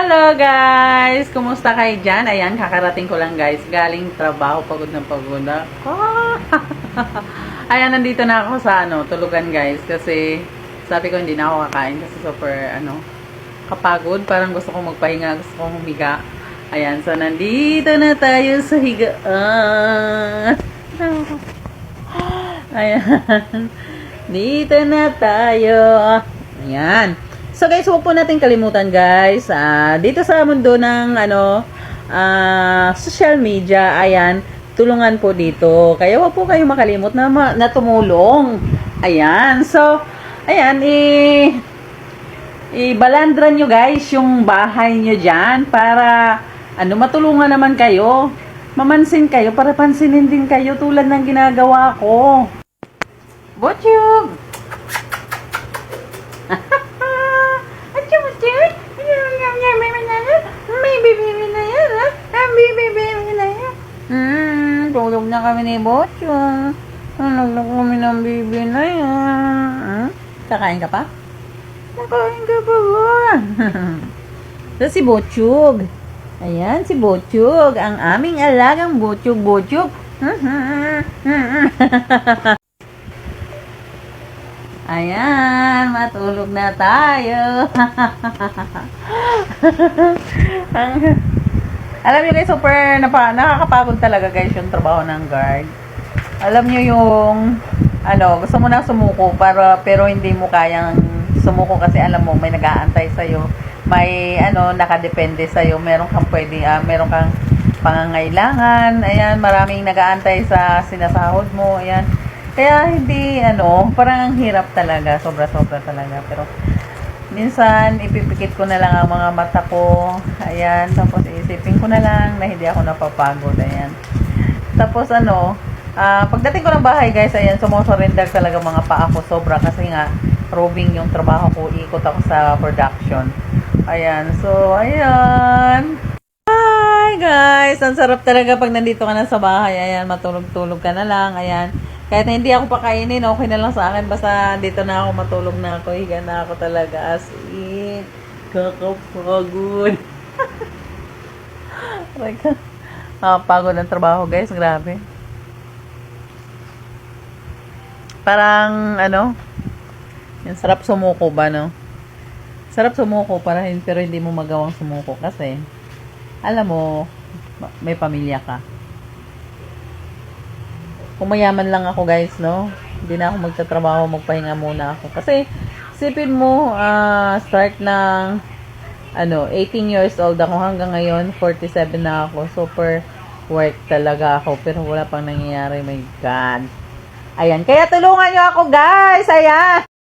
Hello guys! Kumusta kayo dyan? Ayan, kakarating ko lang guys. Galing trabaho, pagod na pagod na. Ayan, nandito na ako sa tulugan guys. Kasi sabi ko hindi na ako kakain kasi super kapagod. Parang gusto ko magpahinga, gusto ko humiga. Ayan, so nandito na tayo sa higaan. Ayan. Dito na tayo. Ayan. So guys, huwag po natin kalimutan guys, dito sa mundo ng social media, ayan, tulungan po dito. Kaya huwag po kayong makalimot na tumulong. Ayan, so, ayan, ibalandran nyo guys yung bahay nyo dyan para, matulungan naman kayo. Mamansin kayo para pansinin din kayo tulad ng ginagawa ko. Botchug! Tulog na kami ni Botchug. Tulog na kami ng bibi na yan. Kakain ka pa? Kakain ka pa ba? So, si Botchug. Ayan, si Botchug. Ang aming alagang Botchug. Ayan, matulog na tayo. Alam niyo guys, super nakakapagod talaga guys yung trabaho ng guard. Alam niyo yung gusto mo na sumuko pero hindi mo kayang sumuko kasi alam mo may nag-aantay sa iyo. May nakadepende sa iyo. Meron kang meron kang pangangailangan. Ayan, maraming nag-aantay sa sinasahod mo. Ayan. Kaya hindi parang ang hirap talaga, sobra-sobra talaga. Pero minsan, ipipikit ko na lang ang mga mata ko. Ayan. Tapos, isipin ko na lang na hindi ako napapagod. Ayan. Tapos, pagdating ko ng bahay, guys, ayan, sumusurrender talaga mga paa ko. Sobra. Kasi nga, roving yung trabaho ko. Ikot ako sa production. Ayan. So, ayan. Hi, guys. Ang sarap talaga pag nandito ka na sa bahay. Ayan, matulog-tulog ka na lang. Ayan. Kahit na hindi ako pakainin, okay na lang sa akin. Basta dito na ako, matulog na ako. Higa na ako talaga. As in, kakapagod. Pagod ang trabaho, guys. Grabe. Parang, yung sarap sumuko ba, no? Sarap sumuko pero hindi mo magawang sumuko kasi, alam mo, may pamilya ka. Kung mayaman lang ako guys, no? Hindi na ako magtatrabaho, magpahinga muna ako. Kasi, sipin mo, start ng, 18 years old ako hanggang ngayon, 47 na ako. Super work talaga ako, pero wala pang nangyayari, my God. Ayan, kaya tulungan nyo ako guys, ayan!